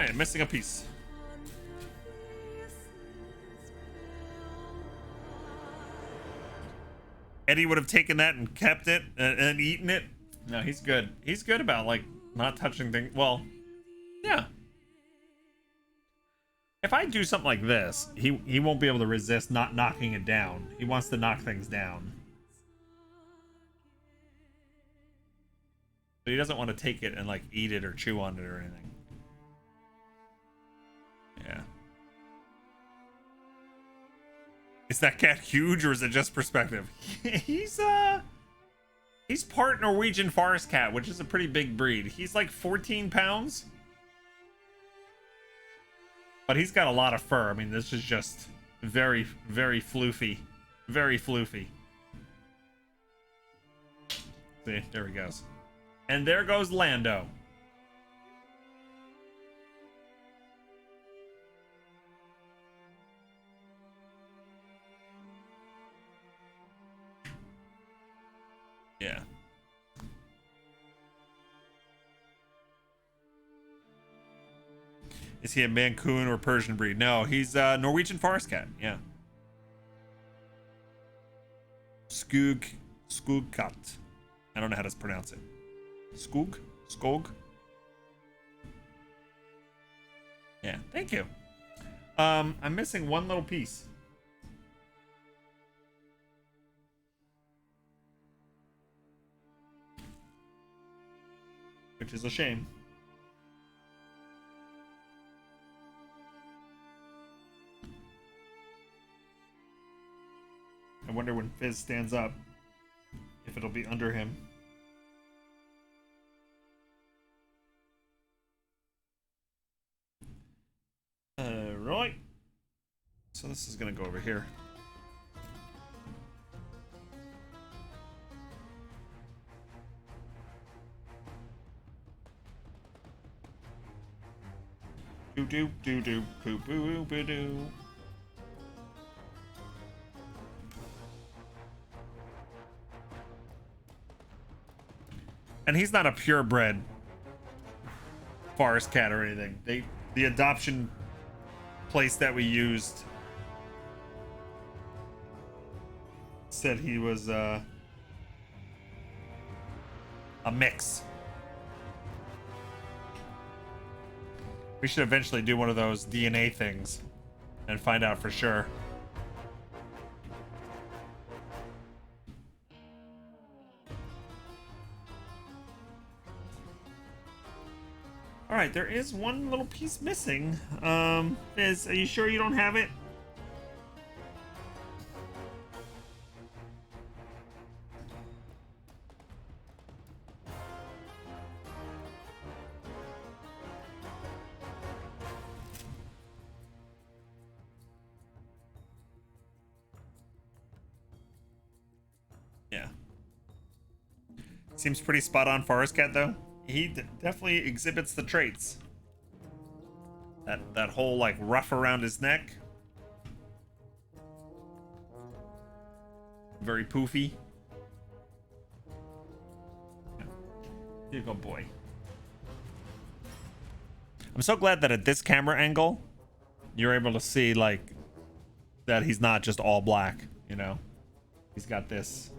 I am missing a piece. Eddie would have taken that and kept it and eaten it. No, he's good. He's good about like not touching things. Well, yeah. If I do something like this, he won't be able to resist not knocking it down. He wants to knock things down. But he doesn't want to take it and like eat it or chew on it or anything. Yeah. Is that cat huge or is it just perspective? He's part Norwegian forest cat, which is a pretty big breed. He's like 14 pounds. But he's got a lot of fur. I mean, this is just very, very floofy. Very floofy. See, there he goes. And there goes Lando. Yeah. Is he a Mancoon or Persian breed? No, he's a Norwegian forest cat. Yeah. Skugkat. I don't know how to pronounce it. Skog. Yeah, thank you. I'm missing one little piece. Which is a shame. I wonder when Fizz stands up if it'll be under him. Right. So this is gonna go over here. Do do do do boo boo boo doo. And he's not a purebred forest cat or anything. The adoption place that we used said he was a mix. We should eventually do one of those DNA things and find out for sure. All right, there is one little piece missing. Are you sure you don't have it? Yeah. Seems pretty spot on forest cat though. He definitely exhibits the traits. That whole like ruff around his neck. Very poofy. Yeah. Here you go, boy. I'm so glad that at this camera angle, you're able to see like that he's not just all black, you know. He's got this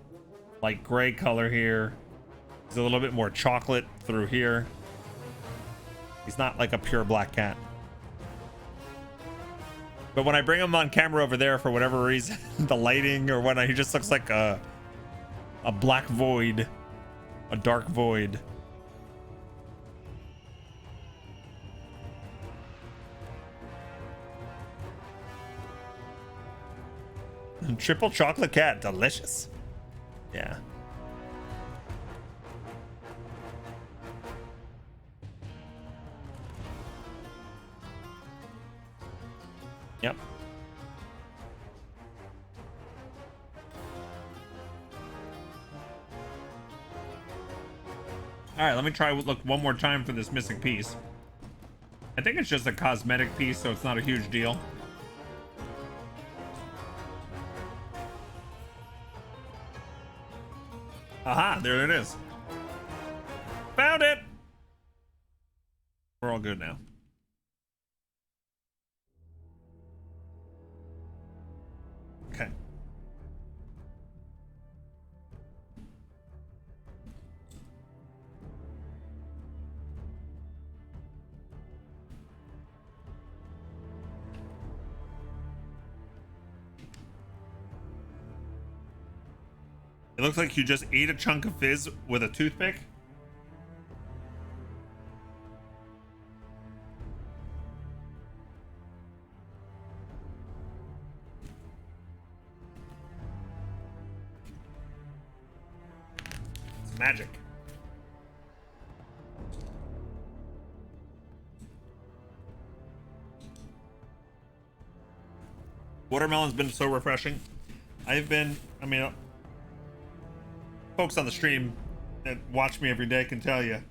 like gray color here. He's a little bit more chocolate through here. He's not like a pure black cat. But when I bring him on camera over there, for whatever reason, the lighting or whatnot, he just looks like a black void, a dark void. Triple chocolate cat, delicious. Yeah. Yep. All right, let me try look one more time for this missing piece. I think it's just a cosmetic piece, so it's not a huge deal. Aha, there it is. Found it. We're all good now. It looks like you just ate a chunk of fizz with a toothpick. It's magic. Watermelon's been so refreshing. I mean, folks on the stream that watch me every day can tell you,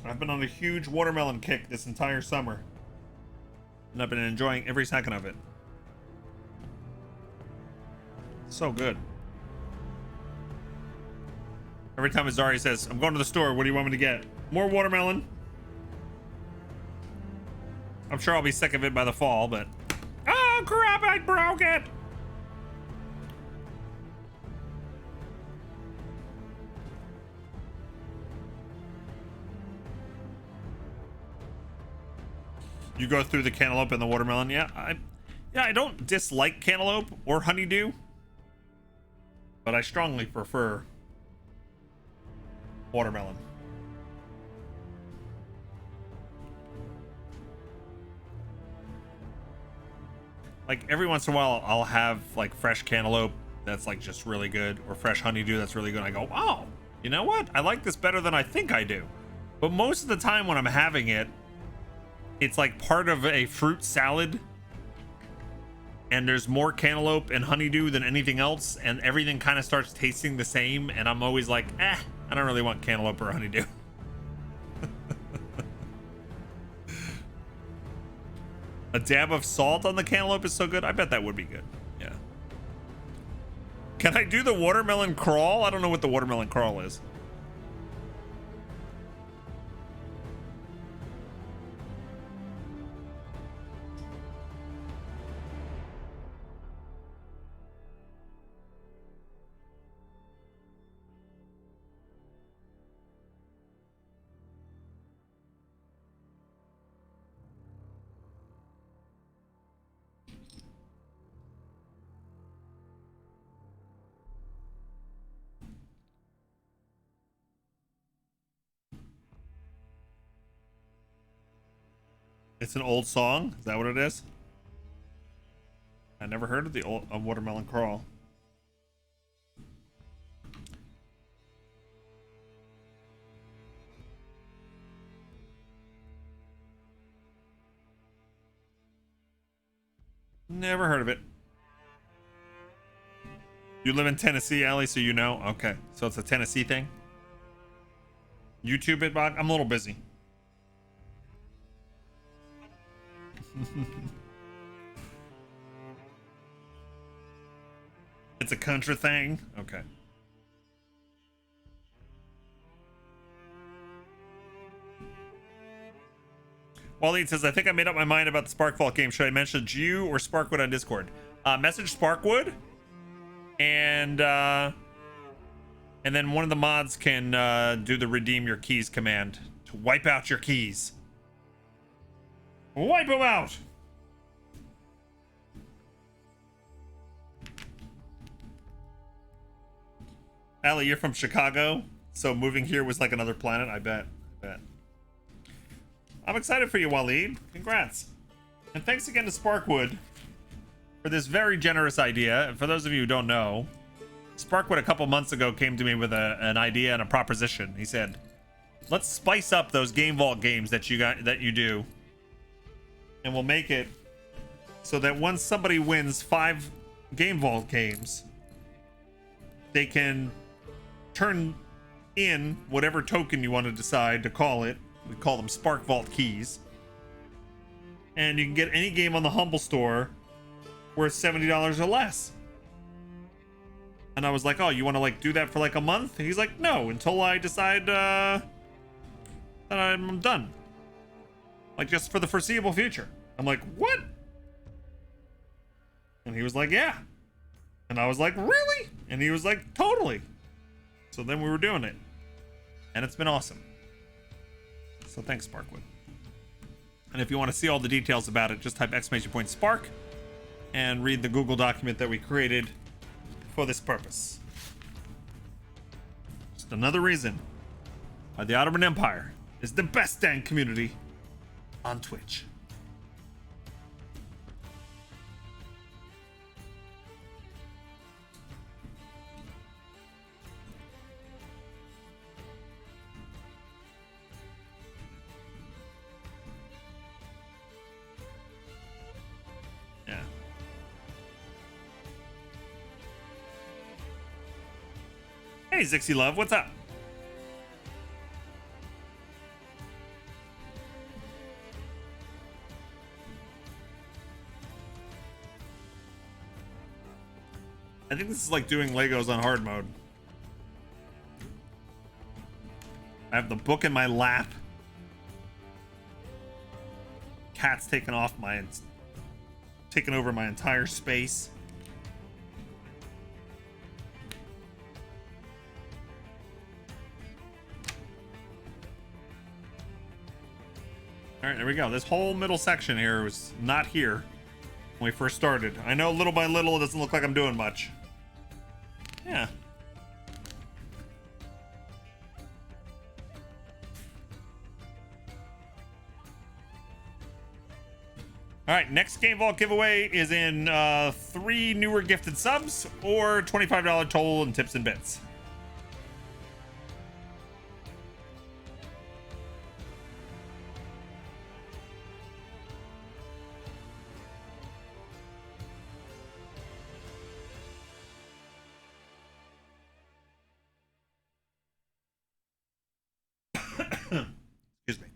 I've been on a huge watermelon kick this entire summer. And I've been enjoying every second of it. So good. Every time Azari says, I'm going to the store, what do you want me to get? More watermelon. I'm sure I'll be sick of it by the fall, but... Oh crap, I broke it! You go through the cantaloupe and the watermelon. Yeah, I don't dislike cantaloupe or honeydew, but I strongly prefer watermelon. Like every once in a while I'll have like fresh cantaloupe that's like just really good, or fresh honeydew that's really good. I go, wow, you know what? I like this better than I think I do. But most of the time when I'm having it, it's like part of a fruit salad, and there's more cantaloupe and honeydew than anything else, and everything kind of starts tasting the same, and I'm always like, I don't really want cantaloupe or honeydew. A dab of salt on the cantaloupe is so good. I bet that would be good. Yeah. Can I do the watermelon crawl? I don't know what the watermelon crawl is. It's an old song. Is that what it is? I never heard of the old watermelon crawl. Never heard of it. You live in Tennessee, Allie, so you know? Okay, so it's a Tennessee thing. YouTube it, Bog? I'm a little busy. It's a country thing? Okay. Waleed says, I think I made up my mind about the Sparkvault game. Should I message you or Sparkwood on Discord? Message Sparkwood, and then one of the mods can do the redeem your keys command to wipe out your keys. Wipe them out. Allie, you're from Chicago, so moving here was like another planet. I bet. I'm excited for you, Waleed. Congrats. And thanks again to Sparkwood for this very generous idea. And for those of you who don't know, Sparkwood a couple months ago came to me with an idea and a proposition. He said, let's spice up those Game Vault games that you do. And we'll make it so that once somebody wins 5 Game Vault games, they can turn in whatever token you want to decide to call it. We call them Spark Vault keys. And you can get any game on the Humble Store worth $70 or less. And I was like, oh, you want to like do that for like a month? And he's like, no, until I decide that I'm done. Like just for the foreseeable future. I'm like, what? And he was like, yeah. And I was like, really? And he was like, totally. So then we were doing it. And it's been awesome. So thanks, Sparkwood. And if you want to see all the details about it, just type !Spark and read the Google document that we created for this purpose. another reason why the Ottoman Empire is the best dang community on Twitch. Yeah. Hey, Zixie Love, what's up? I think this is like doing Legos on hard mode. I have the book in my lap. Cat's taken over my entire space. All right, there we go. This whole middle section here was not here when we first started. I know little by little it doesn't look like I'm doing much. Yeah. All right, next Game Vault giveaway is in 3 newer gifted subs or $25 total in tips and bits. Excuse me.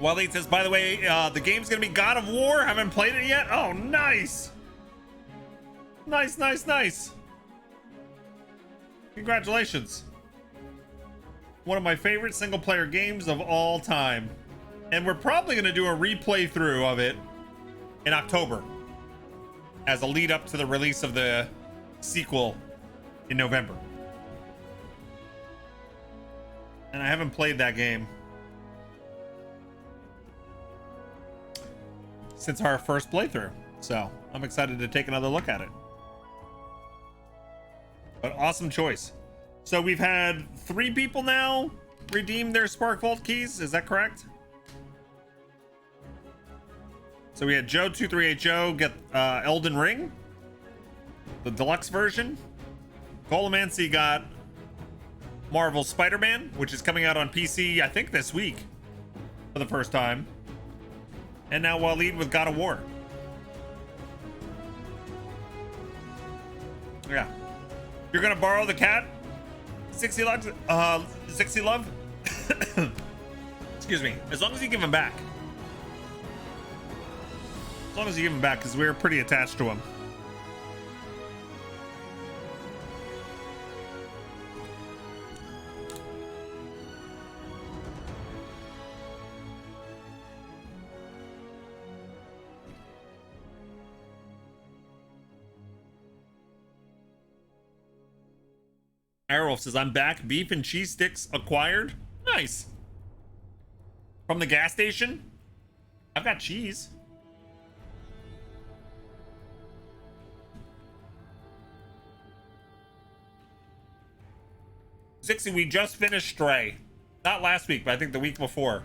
Waleed says, by the way, the game's gonna be God of War. Haven't played it yet. Oh, nice. Nice. Congratulations. One of my favorite single player games of all time. And we're probably gonna do a replay through of it in October as a lead up to the release of the sequel in November. And I haven't played that game since our first playthrough, so I'm excited to take another look at it. But awesome choice. So we've had 3 people now redeem their Spark Vault keys, is that correct? So we had Joe238 Joe get Elden Ring, the deluxe version. Colomancy got Marvel Spider-Man, which is coming out on PC, I think this week for the first time. And now Waleed with God of War. Yeah. You're gonna borrow the cat? Zixie Love? Excuse me. As long as you give him back. As long as you give him back, because we're pretty attached to him. Airwolf says, I'm back. Beef and cheese sticks acquired. Nice. From the gas station? I've got cheese. Zixie, we just finished Stray. Not last week, but I think the week before.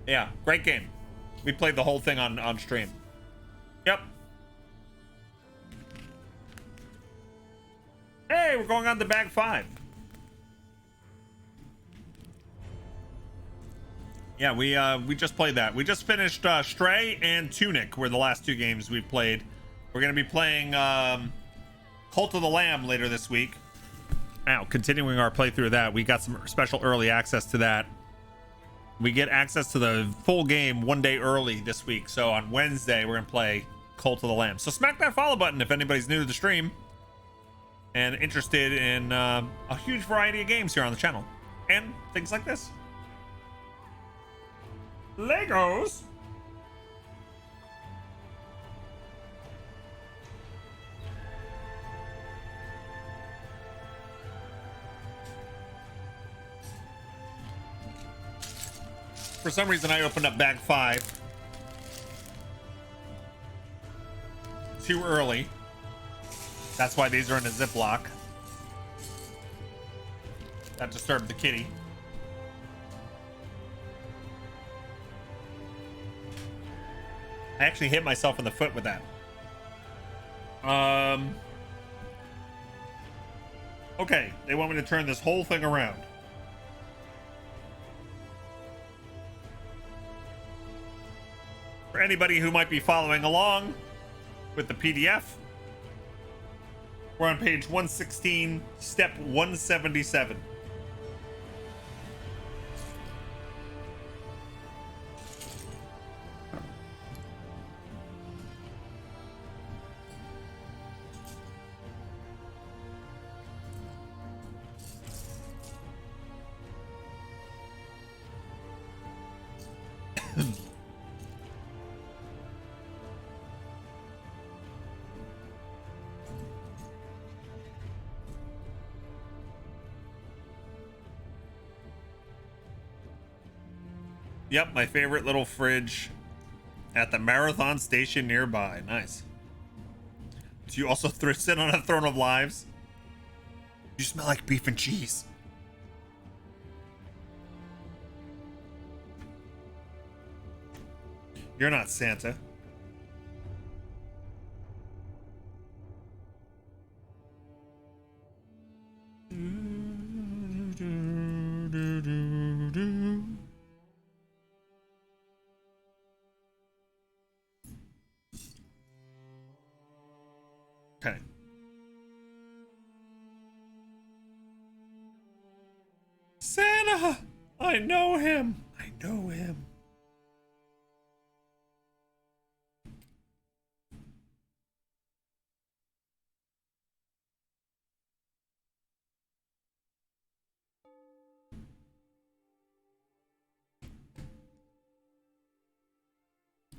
Yeah, great game. We played the whole thing on stream. Yep. Hey, we're going on to bag 5. Yeah, we just played that. We just finished Stray and Tunic were the last 2 games we've played. We're going to be playing Cult of the Lamb later this week. Now, continuing our playthrough of that, we got some special early access to that We get access to the full game one day early this week. So on Wednesday, we're going to play Cult of the Lamb. So smack that follow button if anybody's new to the stream and interested in a huge variety of games here on the channel and things like this. Legos. For some reason, I opened up bag 5 too early. That's why these are in a Ziploc. That disturbed the kitty. I actually hit myself in the foot with that. Okay, they want me to turn this whole thing around. For anybody who might be following along with the PDF, we're on page 116, step 177. Yep, my favorite little fridge at the marathon station nearby. Nice. Do you also sit on a throne of lives? You smell like beef and cheese. You're not Santa. Okay. Santa! I know him. I know him.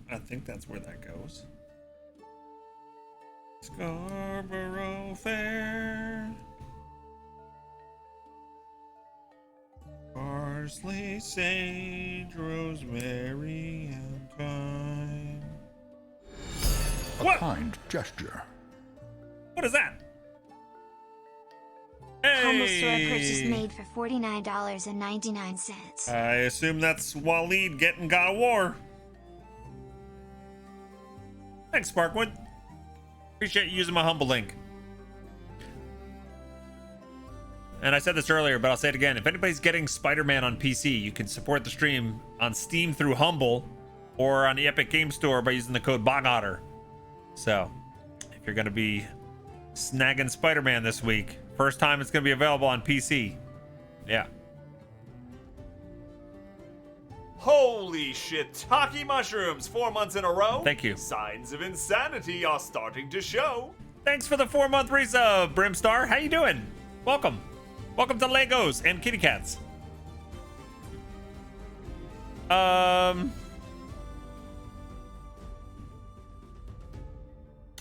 I think that's where that goes. Scarborough Fair. Parsley, sage, rosemary, and thyme. A kind gesture. What is that? Humble store Hey! purchase made for $49.99. I assume that's Waleed getting God of War. Thanks, Sparkwood. Appreciate you using my humble link. And I said this earlier, but I'll say it again. If anybody's getting Spider-Man on PC, you can support the stream on Steam through Humble or on the Epic Game Store by using the code Bog Otter. So, if you're going to be snagging Spider-Man this week, first time it's going to be available on PC. Yeah. Holy shiitake mushrooms, 4 months in a row. Thank you. Signs of insanity are starting to show. Thanks for the 4-month resub, Brimstar. How you doing? Welcome. Welcome to Legos and Kitty Cats. Oh,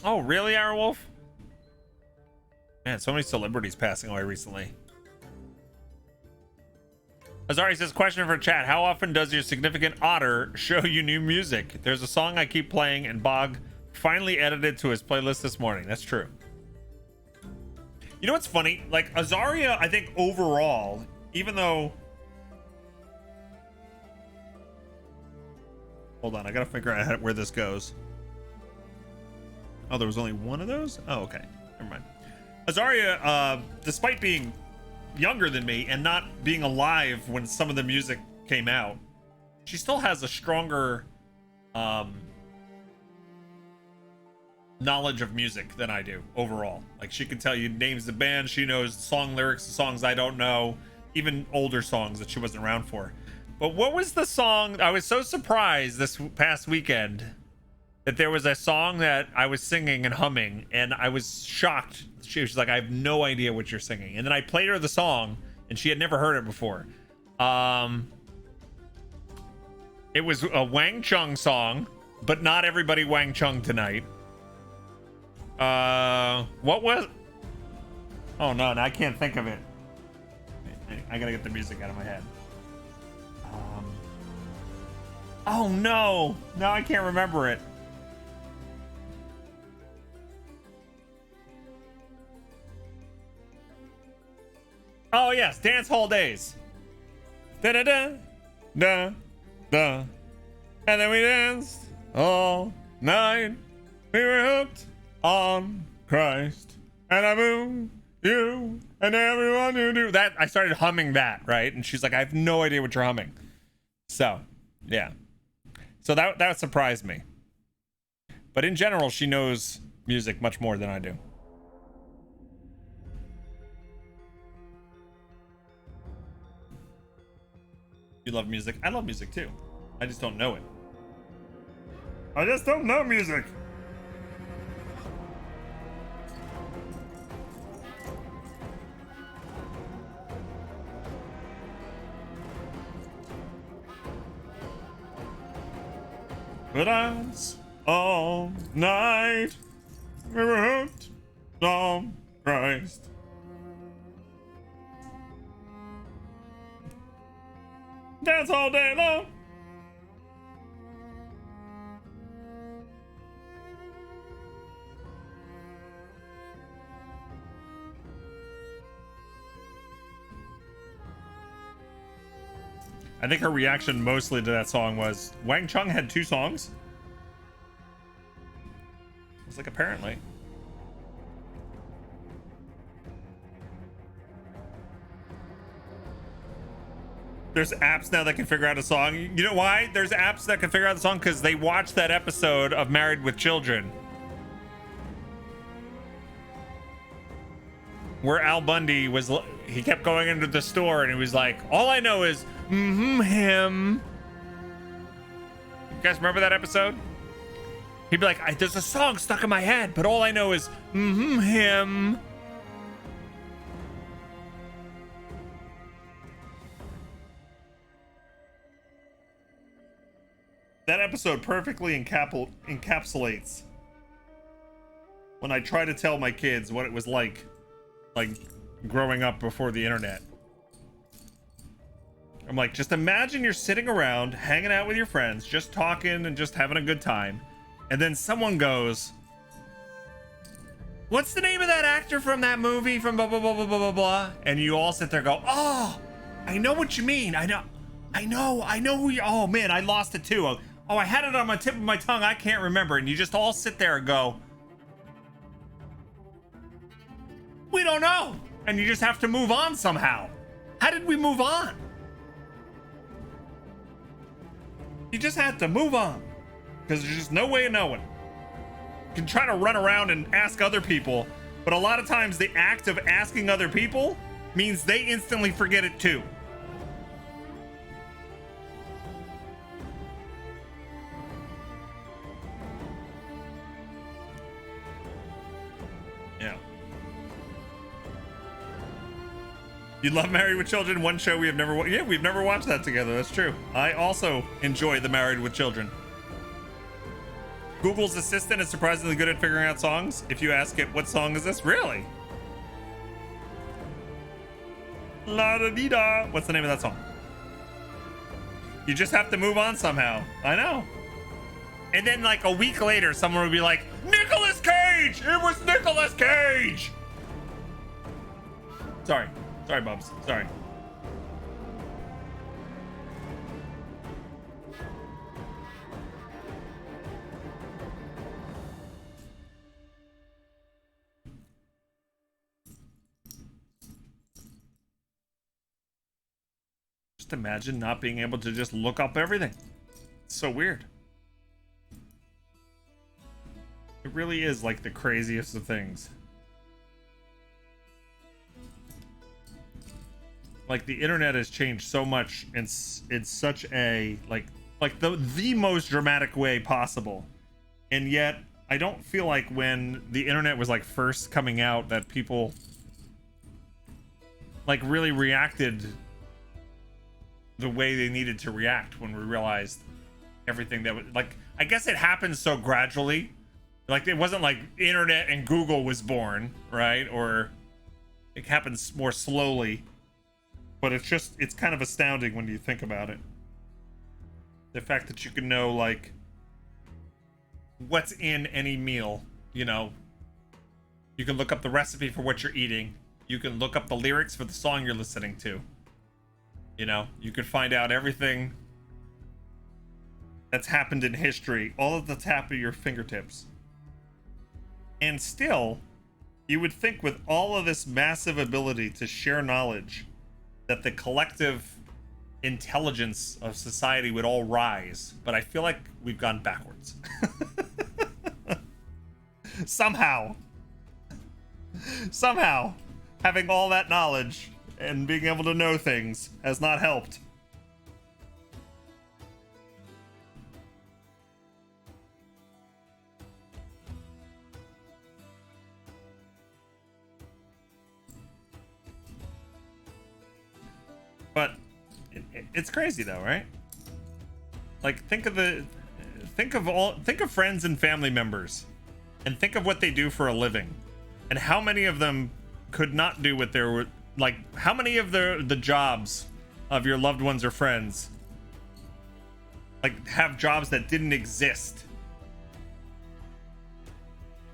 really, Arrowwolf? Man, so many celebrities passing away recently. Azari says, question for chat. How often does your significant otter show you new music? There's a song I keep playing and Bog finally edited to his playlist this morning. That's true. You know what's funny? Like, Azaria, I think overall, even though... Hold on, I gotta figure out where this goes. Oh, there was only one of those? Oh, okay. Never mind. Azaria, despite being younger than me and not being alive when some of the music came out, she still has a stronger knowledge of music than I do overall. Like, she can tell you names of bands, she knows song lyrics, songs I don't know, even older songs that she wasn't around for. But what was the song? I was so surprised this past weekend that there was a song that I was singing and humming, and I was shocked. She was like, I have no idea what you're singing. And then I played her the song, and she had never heard it before. It was a Wang Chung song, but not everybody Wang Chung tonight. What was? Oh no, I can't think of it. I gotta get the music out of my head. Oh no, now I can't remember it. Oh yes, Dance Hall Days. Da da da da da. And then we danced all night. We were hooked on Christ, and I moved you and everyone who knew that. I started humming that, right? And she's like, I have no idea what you're humming. So, yeah. So that surprised me. But in general, she knows music much more than I do. You love music? I love music too. I just don't know it. I just don't know music. But dance all night. We were hooked on Christ. Dance all day long. I think her reaction mostly to that song was, Wang Chung had 2 songs? It's like, apparently. There's apps now that can figure out a song. You know why there's apps that can figure out the song? Because they watched that episode of Married with Children, where Al Bundy was, he kept going into the store and he was like, all I know is him. You guys remember that episode? He'd be like, there's a song stuck in my head, but all I know is him. That episode perfectly encapsulates when I try to tell my kids what it was like growing up before the internet. I'm like, just imagine you're sitting around hanging out with your friends, just talking and just having a good time, and then someone goes, what's the name of that actor from that movie from blah blah blah blah blah blah blah, and you all sit there and go, oh, I know what you mean. I know who you, oh man, I lost it too. Oh, I had it on my tip of my tongue, I can't remember. And you just all sit there and go, we don't know. And you just have to move on somehow. How did we move on? You just have to move on, because there's just no way of knowing. You can try to run around and ask other people, but a lot of times the act of asking other people means they instantly forget it too. Yeah. You love Married with Children, one show we have never watched. Yeah, we've never watched that together. That's true. I also enjoy the Married with Children. Google's assistant is surprisingly good at figuring out songs. If you ask it, what song is this? Really? La da dee da. What's the name of that song? You just have to move on somehow. I know. And then like a week later, someone would be like, Nicolas Cage! It was Nicolas Cage! Sorry, Bubs. Sorry. Just imagine not being able to just look up everything. It's so weird. It really is like the craziest of things. like the internet has changed so much in such a like the most dramatic way possible, and yet I don't feel like when the internet was like first coming out that people like really reacted the way they needed to react when we realized everything that was like, I guess it happened so gradually. Like it wasn't like internet and Google was born, right? Or it happens more slowly, but it's kind of astounding when you think about it. The fact that you can know like what's in any meal, you know, you can look up the recipe for what you're eating. You can look up the lyrics for the song you're listening to. You know, you could find out everything that's happened in history, all at the tap of your fingertips. And still, you would think with all of this massive ability to share knowledge, that the collective intelligence of society would all rise. But I feel like we've gone backwards. Somehow, having all that knowledge and being able to know things has not helped. But it's crazy though, right? Like think of friends and family members, and think of what they do for a living, and how many of them could not do what they were like. How many of the jobs of your loved ones or friends like have jobs that didn't exist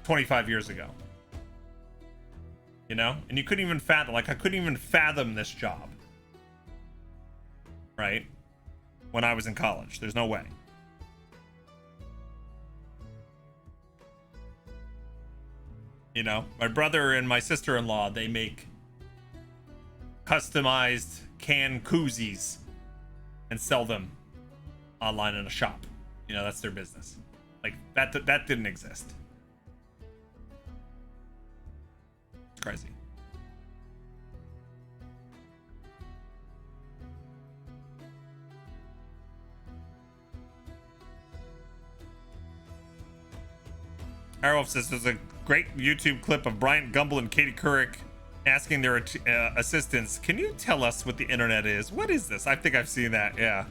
25 years ago? You know, and you couldn't even fathom. Like I couldn't even fathom this job. Right? When I was in college. There's no way. You know, my brother and my sister-in-law, they make customized canned koozies and sell them online in a shop. You know, that's their business. Like that didn't exist. It's crazy. Arrow says there's a great YouTube clip of Bryant Gumbel and Katie Couric asking their assistants, can you tell us what the internet is? What is this? I think I've seen that, yeah.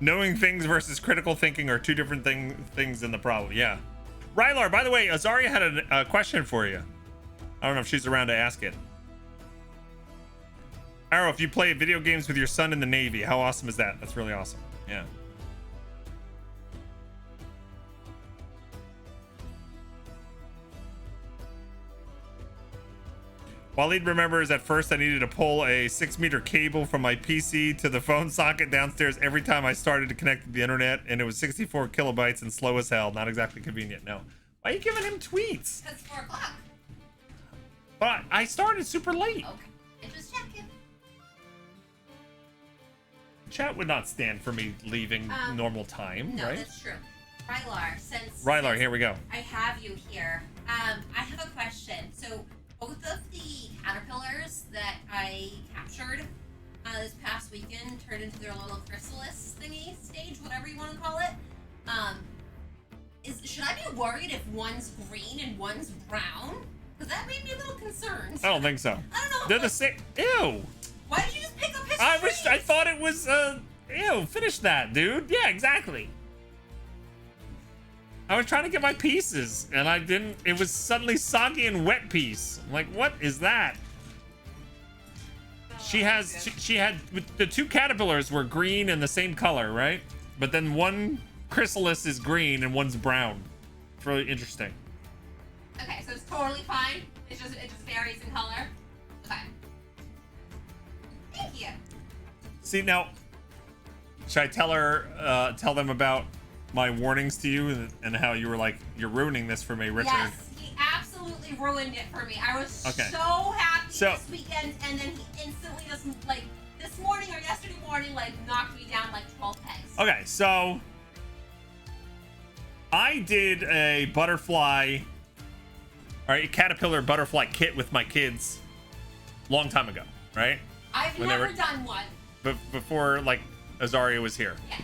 Knowing things versus critical thinking are two different things in the problem, yeah. Rylar, by the way, Azaria had a question for you. I don't know if she's around to ask it. Arrow, if you play video games with your son in the Navy, how awesome is that? That's really awesome, yeah. Waleed remembers at first I needed to pull a 6-meter cable from my PC to the phone socket downstairs every time I started to connect to the internet, and it was 64 kilobytes and slow as hell. Not exactly convenient, no. Why are you giving him tweets? Because it's 4 o'clock. But I started super late. Okay, and just checking. Chat would not stand for me leaving normal time, no, right? No, that's true. Rylar, Rylar, here we go. I have you here. I have a question. So, both of the caterpillars that I captured this past weekend turned into their little chrysalis thingy stage, whatever you want to call it. Should I be worried if one's green and one's brown? Because that made me a little concerned. I don't think so. I don't know. They're the same. Ew. Why did you just pick up his I thought it was ew, finish that, dude. Yeah, exactly. I was trying to get my pieces, and I didn't. It was suddenly soggy and wet piece. I'm like, what is that? She had the two caterpillars were green and the same color, right? But then one chrysalis is green and one's brown. It's really interesting. Okay, so it's totally fine. It just varies in color. Okay. Thank you. See now, should I tell them about my warnings to you and how you were like, you're ruining this for me, Richard? Yes, he absolutely ruined it for me. I was so happy this weekend, and then he instantly just, like, this morning or yesterday morning, like, knocked me down like 12 pegs. Okay, so I did a caterpillar butterfly kit with my kids long time ago, right? I've When they never were- done one. Before like Azaria was here. Yes.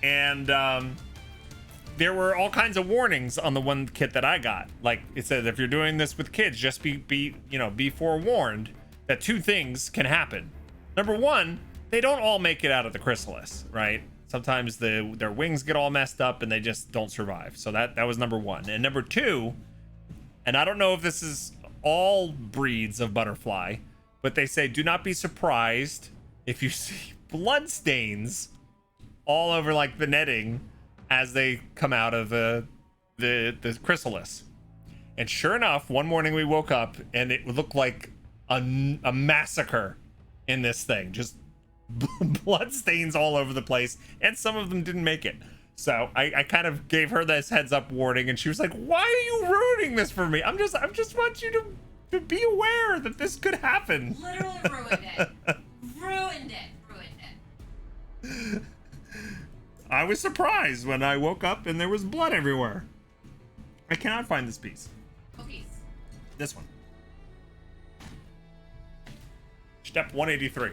And there were all kinds of warnings on the one kit that I got. Like it said, if you're doing this with kids, just be forewarned that two things can happen. Number one, they don't all make it out of the chrysalis, right? Sometimes their wings get all messed up and they just don't survive. So that was number one. And number two, and I don't know if this is all breeds of butterfly, but they say do not be surprised if you see blood stains all over like the netting as they come out of the chrysalis. And sure enough, one morning we woke up and it looked like a massacre in this thing. Just blood stains all over the place, and some of them didn't make it. So I kind of gave her this heads up warning, and she was like, "Why are you ruining this for me? I just want you to be aware that this could happen." Literally ruined it. Ruined it. I was surprised when I woke up and there was blood everywhere. I cannot find this piece. What piece? This one. Step 183.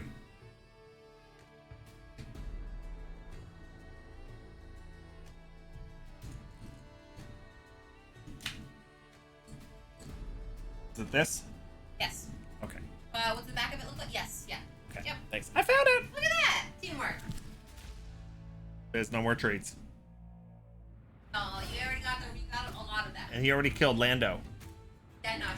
Is it this? Yes. Okay. What's the back of it look like? Yes. Yeah. Okay. Yep. Thanks. I found it. Look at that. Teamwork. There's no more treats. Oh, you already got a lot of that. And he already killed Lando. Yeah, no, I